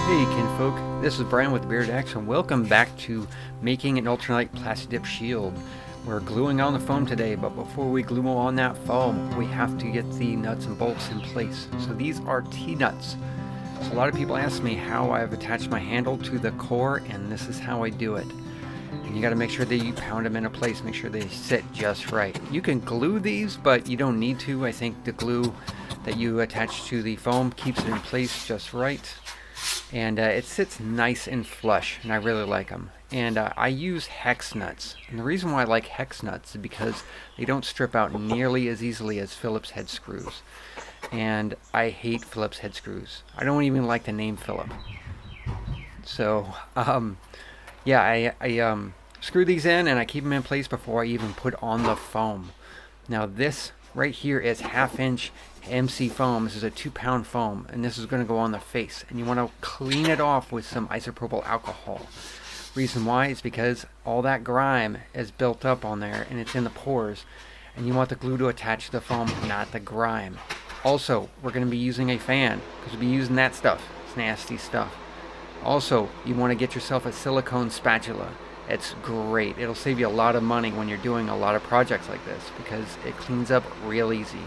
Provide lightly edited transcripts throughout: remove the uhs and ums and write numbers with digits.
Hey kinfolk, this is Brian with the Bearded Axe and welcome back to making an ultralight Plastidip shield. We're gluing on the foam today, but before we glue on that foam, we have to get the nuts and bolts in place. So these are T-nuts. So a lot of people ask me how I've attached my handle to the core, and this is how I do it. And you got to make sure that you pound them into place, make sure they sit just right. You can glue these, but you don't need to. I think the glue that you attach to the foam keeps it in place just right. And it sits nice and flush, and I really like them. And I use hex nuts, and the reason why I like hex nuts is because they don't strip out nearly as easily as Phillips head screws. And I hate Phillips head screws. I don't even like the name Phillip. So yeah, I screw these in and I keep them in place before I even put on the foam. Now this right here is 1/2 inch MC foam. This is a 2-pound foam, and this is going to go on the face, and you want to clean it off with some isopropyl alcohol. Reason why is because all that grime is built up on there and it's in the pores, and you want the glue to attach to the foam, not the grime. Also, we're going to be using a fan because we'll be using that stuff. It's nasty stuff. Also, you want to get yourself a silicone spatula. It's great. It'll save you a lot of money when you're doing a lot of projects like this because it cleans up real easy.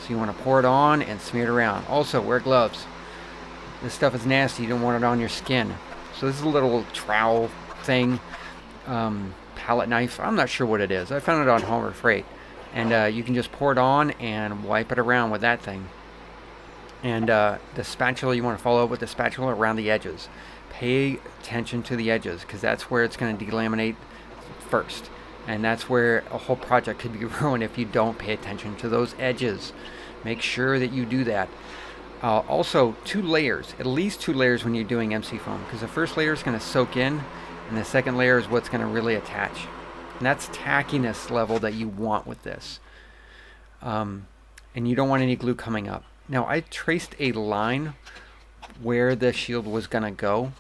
So you want to pour it on and smear it around. Also, wear gloves. This stuff is nasty. You don't want it on your skin. So this is a little trowel thing, palette knife. I'm not sure what it is. I found it on Harbor Freight. And you can just pour it on and wipe it around with that thing. And the spatula, you want to follow up with the spatula around the edges. Pay attention to the edges because that's where it's going to delaminate first. And that's where a whole project could be ruined if you don't pay attention to those edges. Make sure that you do that. Also, 2 layers, at least 2 layers when you're doing MC foam, because the first layer is going to soak in, and the second layer is what's going to really attach. And that's tackiness level that you want with this. And you don't want any glue coming up. Now, I traced a line where the shield was going to go,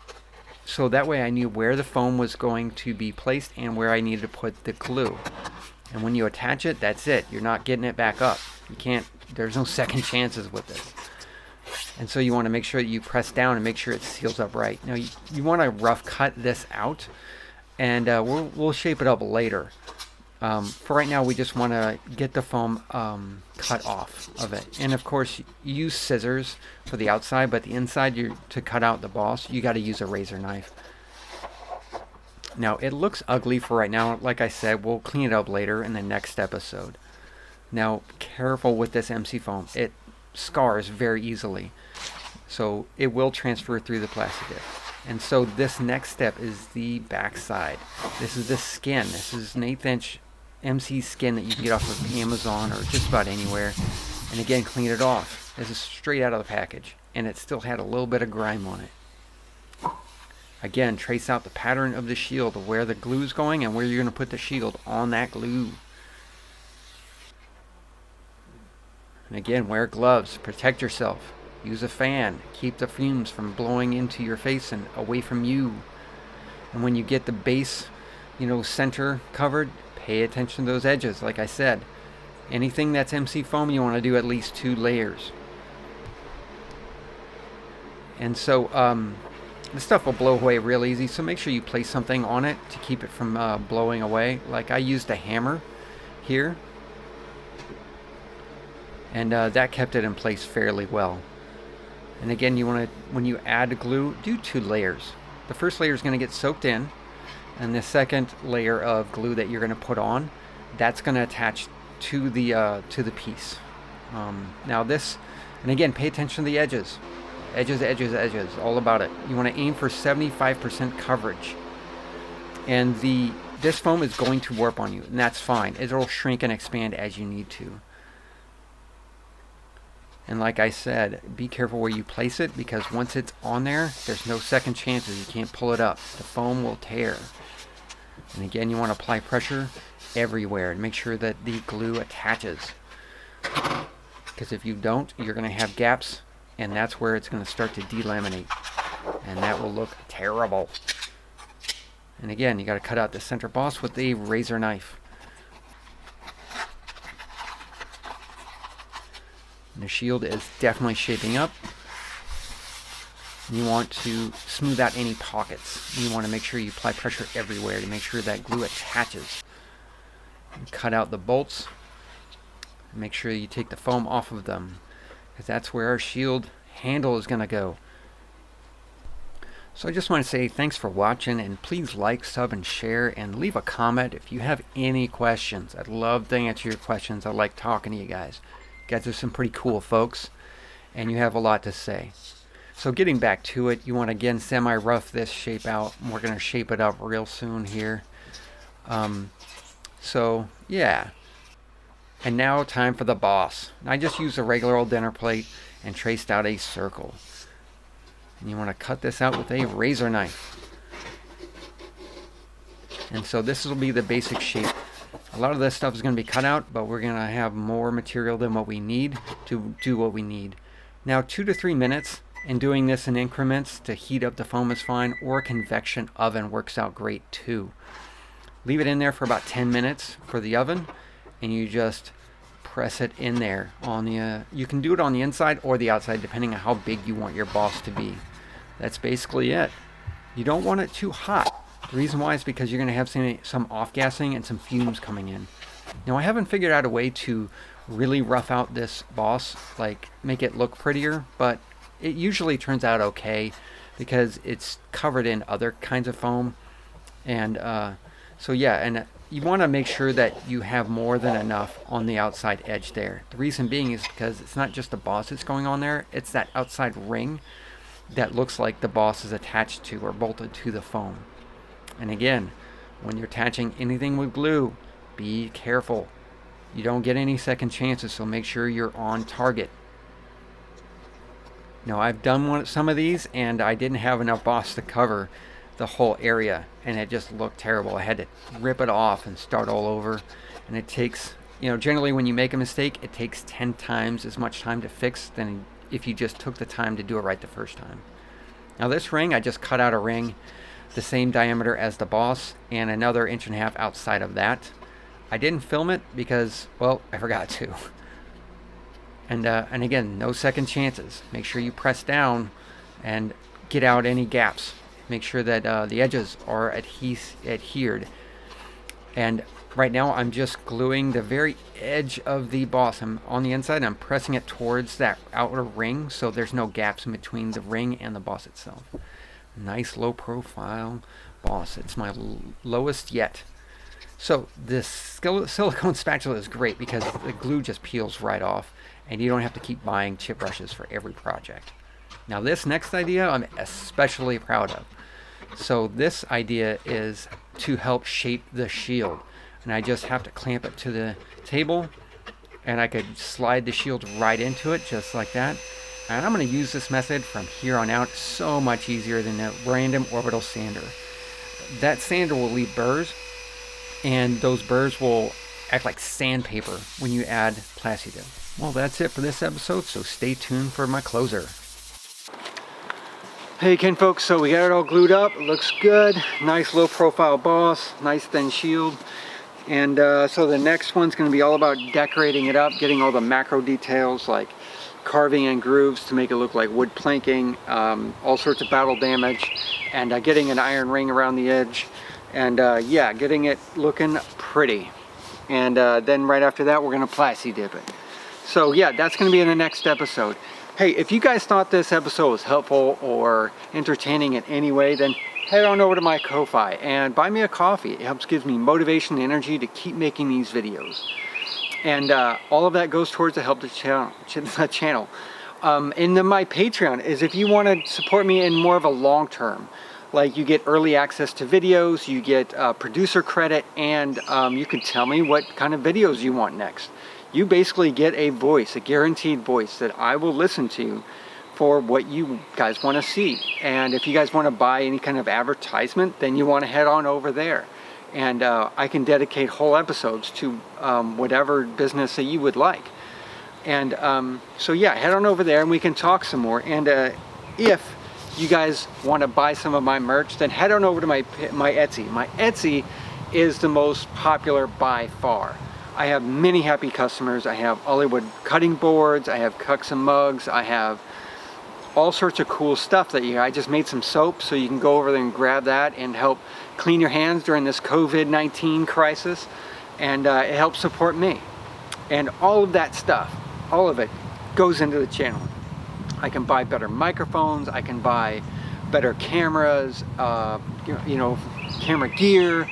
so that way I knew where the foam was going to be placed and where I needed to put the glue. And when you attach it, that's it. You're not getting it back up. You can't, there's no second chances with this. And so you want to make sure that you press down and make sure it seals up right. Now you want to rough cut this out, and we'll shape it up later. For right now, we just want to get the foam cut off of it. And of course, you use scissors for the outside, but the inside, to cut out the boss, you got to use a razor knife. Now, it looks ugly for right now. Like I said, we'll clean it up later in the next episode. Now, careful with this MC foam. It scars very easily. So it will transfer through the Plastidip. And so this next step is the back side. This is the skin. This is an 1/8 inch MC skin that you can get off of Amazon or just about anywhere. And again, clean it off. This is straight out of the package, and it still had a little bit of grime on it. Again, trace out the pattern of the shield of where the glue is going and where you're going to put the shield on that glue. And again, wear gloves. Protect yourself. Use a fan. Keep the fumes from blowing into your face and away from you. And when you get the base, center covered, pay attention to those edges, like I said. Anything that's MC foam, you want to do at least 2 layers. And so this stuff will blow away real easy, so make sure you place something on it to keep it from blowing away. Like I used a hammer here, and that kept it in place fairly well. And again, you want to, when you add glue, do 2 layers. The first layer is going to get soaked in, and the second layer of glue that you're going to put on, that's going to attach to the piece. Now this, and again, pay attention to the edges. Edges, all about it. You want to aim for 75% coverage. And this foam is going to warp on you, and that's fine. It'll shrink and expand as you need to. And like I said, be careful where you place it, because once it's on there, there's no second chances. You can't pull it up. The foam will tear. And again, you want to apply pressure everywhere and make sure that the glue attaches. Because if you don't, you're going to have gaps, and that's where it's going to start to delaminate. And that will look terrible. And again, you got to cut out the center boss with a razor knife. And the shield is definitely shaping up. You want to smooth out any pockets. You want to make sure you apply pressure everywhere to make sure that glue attaches. Cut out the bolts. Make sure you take the foam off of them, because that's where our shield handle is going to go. So I just want to say thanks for watching, and please like, sub, and share, and leave a comment if you have any questions. I'd love to answer your questions. I like talking to you guys. You guys are some pretty cool folks, and you have a lot to say. So getting back to it, you want to again semi-rough this shape out. We're going to shape it up real soon here. So yeah. And now time for the boss. I just used a regular old dinner plate and traced out a circle. And you want to cut this out with a razor knife. And so this will be the basic shape. A lot of this stuff is going to be cut out, but we're going to have more material than what we need to do what we need. Now 2 to 3 minutes, and doing this in increments to heat up the foam is fine, or a convection oven works out great too. Leave it in there for about 10 minutes for the oven, and you just press it in there on the you can do it on the inside or the outside depending on how big you want your boss to be. That's basically it. You don't want it too hot. The reason why is because you're going to have some off-gassing and some fumes coming in. Now I haven't figured out a way to really rough out this boss, like make it look prettier, but it usually turns out okay because it's covered in other kinds of foam. And so yeah, and you want to make sure that you have more than enough on the outside edge there. The reason being is because it's not just the boss that's going on there, it's that outside ring that looks like the boss is attached to or bolted to the foam. And again, when you're attaching anything with glue, be careful. You don't get any second chances, so make sure you're on target. Now I've done some of these and I didn't have enough boss to cover the whole area, and it just looked terrible. I had to rip it off and start all over, and it takes, generally when you make a mistake, it takes 10 times as much time to fix than if you just took the time to do it right the first time. Now this ring, I just cut out a ring the same diameter as the boss and another 1.5 inches outside of that. I didn't film it because, well, I forgot to. And again, no second chances. Make sure you press down and get out any gaps. Make sure that the edges are adhered. And right now I'm just gluing the very edge of the boss. I'm on the inside and I'm pressing it towards that outer ring so there's no gaps in between the ring and the boss itself. Nice low profile boss. It's my lowest yet. So this silicone spatula is great because the glue just peels right off and you don't have to keep buying chip brushes for every project. Now this next idea I'm especially proud of. So this idea is to help shape the shield, and I just have to clamp it to the table and I could slide the shield right into it just like that. And I'm going to use this method from here on out. So much easier than a random orbital sander. That sander will leave burrs, and those burrs will act like sandpaper when you add Plastidip. Well, that's it for this episode, so stay tuned for my closer. Hey Ken folks, so we got it all glued up. It looks good. Nice low profile boss, nice thin shield. And so the next one's going to be all about decorating it up, getting all the macro details like carving and grooves to make it look like wood planking, all sorts of battle damage, and getting an iron ring around the edge, and yeah, getting it looking pretty. And then right after that we're going to Plastidip it. So yeah, that's going to be in the next episode. Hey, if you guys thought this episode was helpful or entertaining in any way, then head on over to my Ko-Fi and buy me a coffee. It helps give me motivation and energy to keep making these videos. And all of that goes towards to help the channel. And then my Patreon is if you want to support me in more of a long term. Like you get early access to videos, you get producer credit, and you can tell me what kind of videos you want next. You basically get a voice, a guaranteed voice that I will listen to for what you guys want to see. And if you guys want to buy any kind of advertisement, then you want to head on over there. And I can dedicate whole episodes to whatever business that you would like. And so yeah, head on over there and we can talk some more. And if you guys want to buy some of my merch, then head on over to my Etsy. My Etsy is the most popular by far. I have many happy customers. I have Hollywood cutting boards, I have cups and mugs, I have all sorts of cool stuff that I just made some soap, so you can go over there and grab that and help clean your hands during this COVID-19 crisis, and it helps support me. And all of that stuff, all of it goes into the channel. I can buy better microphones, I can buy better cameras, camera gear,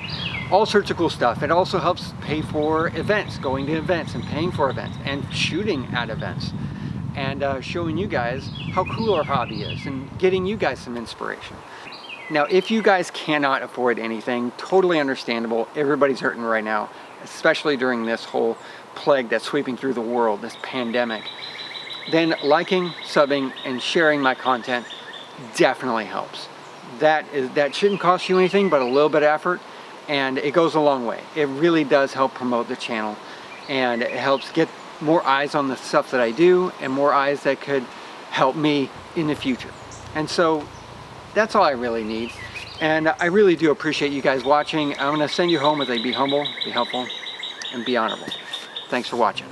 all sorts of cool stuff. It also helps pay for events, going to events and paying for events and shooting at events, and showing you guys how cool our hobby is and getting you guys some inspiration. Now, if you guys cannot afford anything, totally understandable. Everybody's hurting right now, especially during this whole plague that's sweeping through the world, this pandemic. Then liking, subbing, and sharing my content definitely helps. That shouldn't cost you anything but a little bit of effort, and it goes a long way. It really does help promote the channel, and it helps get more eyes on the stuff that I do and more eyes that could help me in the future. And so that's all I really need. And I really do appreciate you guys watching. I'm going to send you home with a be humble, be helpful, and be honorable. Thanks for watching.